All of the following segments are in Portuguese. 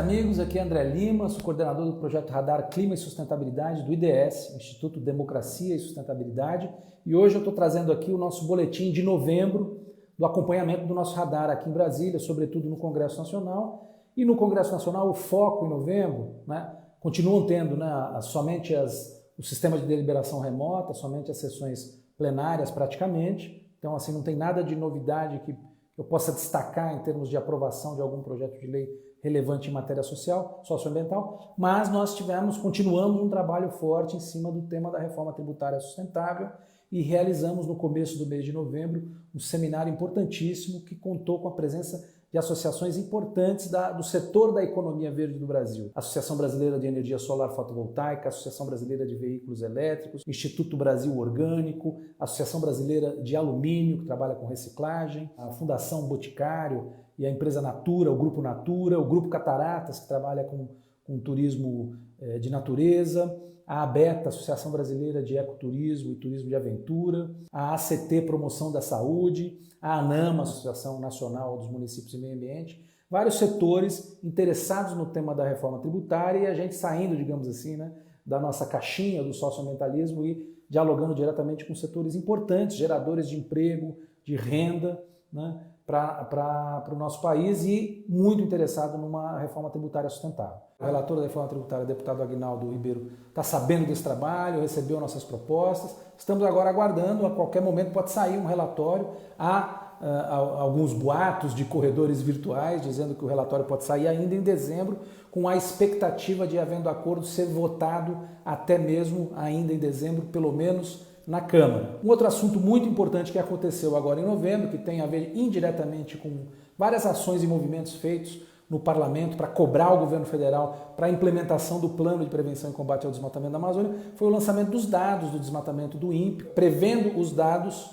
amigos, aqui é André Lima, sou coordenador do projeto Radar Clima e Sustentabilidade do IDS, Instituto Democracia e Sustentabilidade, e hoje eu estou trazendo aqui o nosso boletim de novembro do acompanhamento do nosso radar aqui em Brasília, sobretudo no Congresso Nacional. E no Congresso Nacional o foco em novembro, continuam tendo somente o sistema de deliberação remota, somente as sessões plenárias praticamente, então assim não tem nada de novidade que eu possa destacar em termos de aprovação de algum projeto de lei relevante em matéria social, socioambiental, mas nós continuamos um trabalho forte em cima do tema da reforma tributária sustentável e realizamos no começo do mês de novembro um seminário importantíssimo que contou com a presença de associações importantes do setor da economia verde do Brasil. Associação Brasileira de Energia Solar Fotovoltaica, Associação Brasileira de Veículos Elétricos, Instituto Brasil Orgânico, Associação Brasileira de Alumínio, que trabalha com reciclagem, a Fundação Boticário e a empresa Natura, o Grupo Natura, o Grupo Cataratas, que trabalha com turismo de natureza, a ABETA, Associação Brasileira de Ecoturismo e Turismo de Aventura, a ACT Promoção da Saúde, a ANAMA, Associação Nacional dos Municípios e Meio Ambiente, vários setores interessados no tema da reforma tributária e a gente saindo, digamos assim, da nossa caixinha do socioambientalismo e dialogando diretamente com setores importantes, geradores de emprego, de renda, para o nosso país e muito interessado numa reforma tributária sustentável. O relator da reforma tributária, o deputado Aguinaldo Ribeiro, está sabendo desse trabalho, recebeu nossas propostas. Estamos agora aguardando, a qualquer momento pode sair um relatório. Há alguns boatos de corredores virtuais dizendo que o relatório pode sair ainda em dezembro, com a expectativa de, havendo acordo, ser votado até mesmo ainda em dezembro, pelo menos na Câmara. Um outro assunto muito importante que aconteceu agora em novembro, que tem a ver indiretamente com várias ações e movimentos feitos no Parlamento para cobrar o governo federal para a implementação do Plano de Prevenção e Combate ao Desmatamento da Amazônia, foi o lançamento dos dados do desmatamento do INPE, prevendo os dados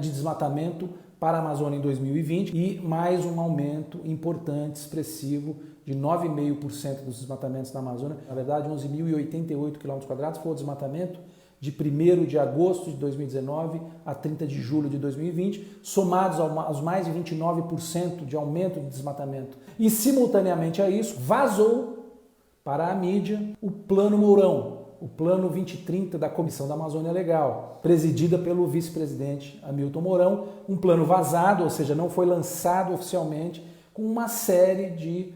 de desmatamento para a Amazônia em 2020 e mais um aumento importante, expressivo, de 9,5% dos desmatamentos na Amazônia. Na verdade, 11.088 km² foi o desmatamento de 1º de agosto de 2019 a 30 de julho de 2020, somados aos mais de 29% de aumento de desmatamento. E, simultaneamente a isso, vazou para a mídia o Plano Mourão, o Plano 2030 da Comissão da Amazônia Legal, presidida pelo vice-presidente Hamilton Mourão, um plano vazado, ou seja, não foi lançado oficialmente, com uma série de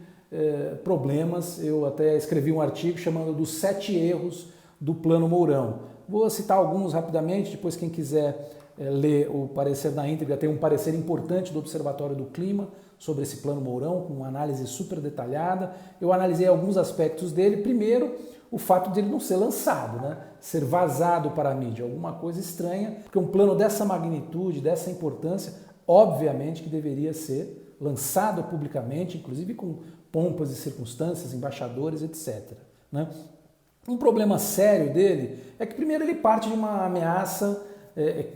problemas. Eu até escrevi um artigo chamando dos 7 erros do Plano Mourão. Vou citar alguns rapidamente, depois quem quiser ler o parecer na íntegra, tem um parecer importante do Observatório do Clima sobre esse Plano Mourão, com uma análise super detalhada. Eu analisei alguns aspectos dele. Primeiro, o fato de ele não ser lançado, ser vazado para a mídia, alguma coisa estranha, porque um plano dessa magnitude, dessa importância, obviamente que deveria ser lançado publicamente, inclusive com pompas e circunstâncias, embaixadores, etc. Um problema sério dele é que, primeiro, ele parte de uma ameaça,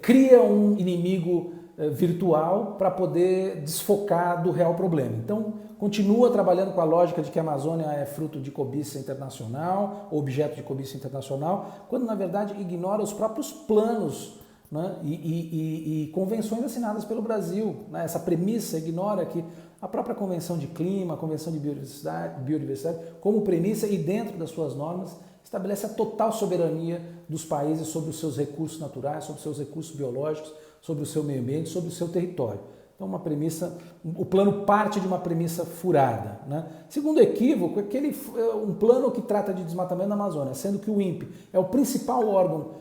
cria um inimigo virtual para poder desfocar do real problema. Então, continua trabalhando com a lógica de que a Amazônia é fruto de cobiça internacional, objeto de cobiça internacional, quando, na verdade, ignora os próprios planos e convenções assinadas pelo Brasil. Essa premissa ignora que a própria Convenção de Clima, a Convenção de Biodiversidade, como premissa e dentro das suas normas, estabelece a total soberania dos países sobre os seus recursos naturais, sobre os seus recursos biológicos, sobre o seu meio ambiente, sobre o seu território. Então, o plano parte de uma premissa furada. Segundo equívoco é que um plano que trata de desmatamento na Amazônia, sendo que o INPE é o principal órgão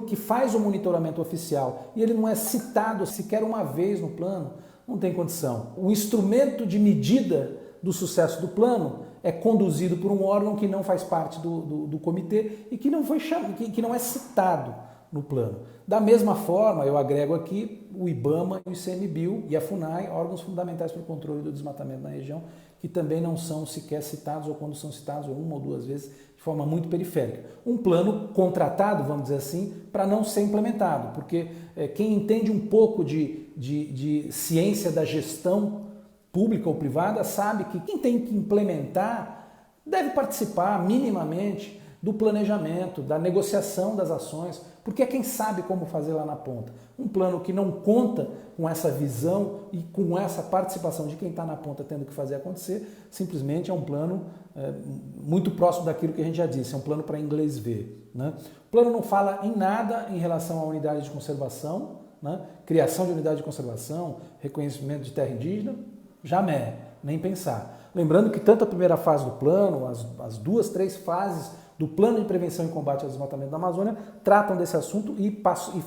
que faz o monitoramento oficial e ele não é citado sequer uma vez no plano, não tem condição. O instrumento de medida do sucesso do plano é conduzido por um órgão que não faz parte do comitê e que não é citado no plano. Da mesma forma, eu agrego aqui o IBAMA, o ICMBio e a FUNAI, órgãos fundamentais para o controle do desmatamento na região, que também não são sequer citados, ou quando são citados uma ou duas vezes, de forma muito periférica. Um plano contratado, vamos dizer assim, para não ser implementado, porque quem entende um pouco de ciência da gestão pública ou privada sabe que quem tem que implementar deve participar minimamente do planejamento, da negociação das ações, porque é quem sabe como fazer lá na ponta. Um plano que não conta com essa visão e com essa participação de quem está na ponta tendo que fazer acontecer, simplesmente é um plano muito próximo daquilo que a gente já disse, é um plano para inglês ver, né? O plano não fala em nada em relação à unidade de conservação, né? Criação de unidade de conservação, reconhecimento de terra indígena, jamais, nem pensar. Lembrando que tanto a primeira fase do plano, as 2, 3 fases do Plano de Prevenção e Combate ao Desmatamento da Amazônia tratam desse assunto e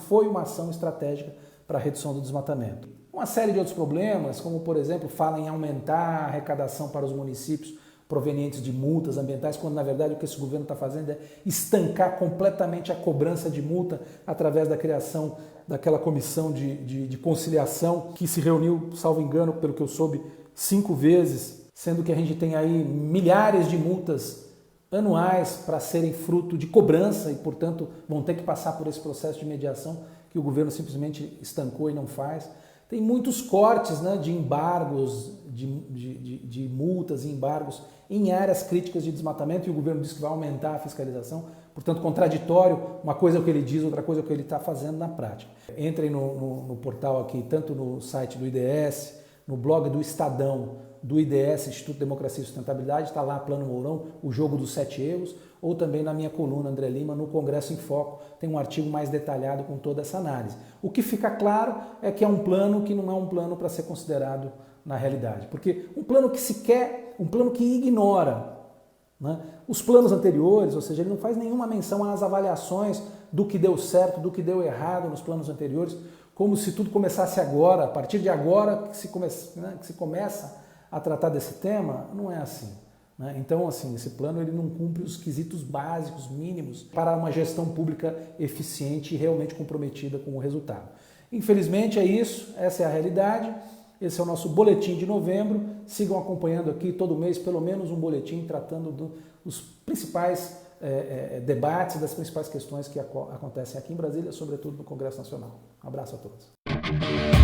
foi uma ação estratégica para a redução do desmatamento. Uma série de outros problemas, como por exemplo, fala em aumentar a arrecadação para os municípios provenientes de multas ambientais, quando na verdade o que esse governo está fazendo é estancar completamente a cobrança de multa através da criação daquela comissão de conciliação que se reuniu, salvo engano, pelo que eu soube, 5 vezes, sendo que a gente tem aí milhares de multas anuais para serem fruto de cobrança e, portanto, vão ter que passar por esse processo de mediação que o governo simplesmente estancou e não faz. Tem muitos cortes, né, de embargos, de multas e embargos em áreas críticas de desmatamento e o governo diz que vai aumentar a fiscalização. Portanto, contraditório, uma coisa é o que ele diz, outra coisa é o que ele está fazendo na prática. Entrem no portal aqui, tanto no site do IDS, no blog do Estadão, do IDS, Instituto Democracia e Sustentabilidade, está lá Plano Mourão, o jogo dos 7 erros, ou também na minha coluna André Lima, no Congresso em Foco, tem um artigo mais detalhado com toda essa análise. O que fica claro é que é um plano que não é um plano para ser considerado na realidade, porque um plano que se quer, um plano que ignora, né, os planos anteriores, ou seja, ele não faz nenhuma menção às avaliações do que deu certo, do que deu errado nos planos anteriores, como se tudo começasse agora, a partir de agora que se começa a tratar desse tema. Não é assim, né? Então, assim, esse plano ele não cumpre os quesitos básicos, mínimos, para uma gestão pública eficiente e realmente comprometida com o resultado. Infelizmente é isso, essa é a realidade, esse é o nosso boletim de novembro. Sigam acompanhando aqui todo mês, pelo menos um boletim tratando dos principais debates, das principais questões que acontecem aqui em Brasília, sobretudo no Congresso Nacional. Um abraço a todos.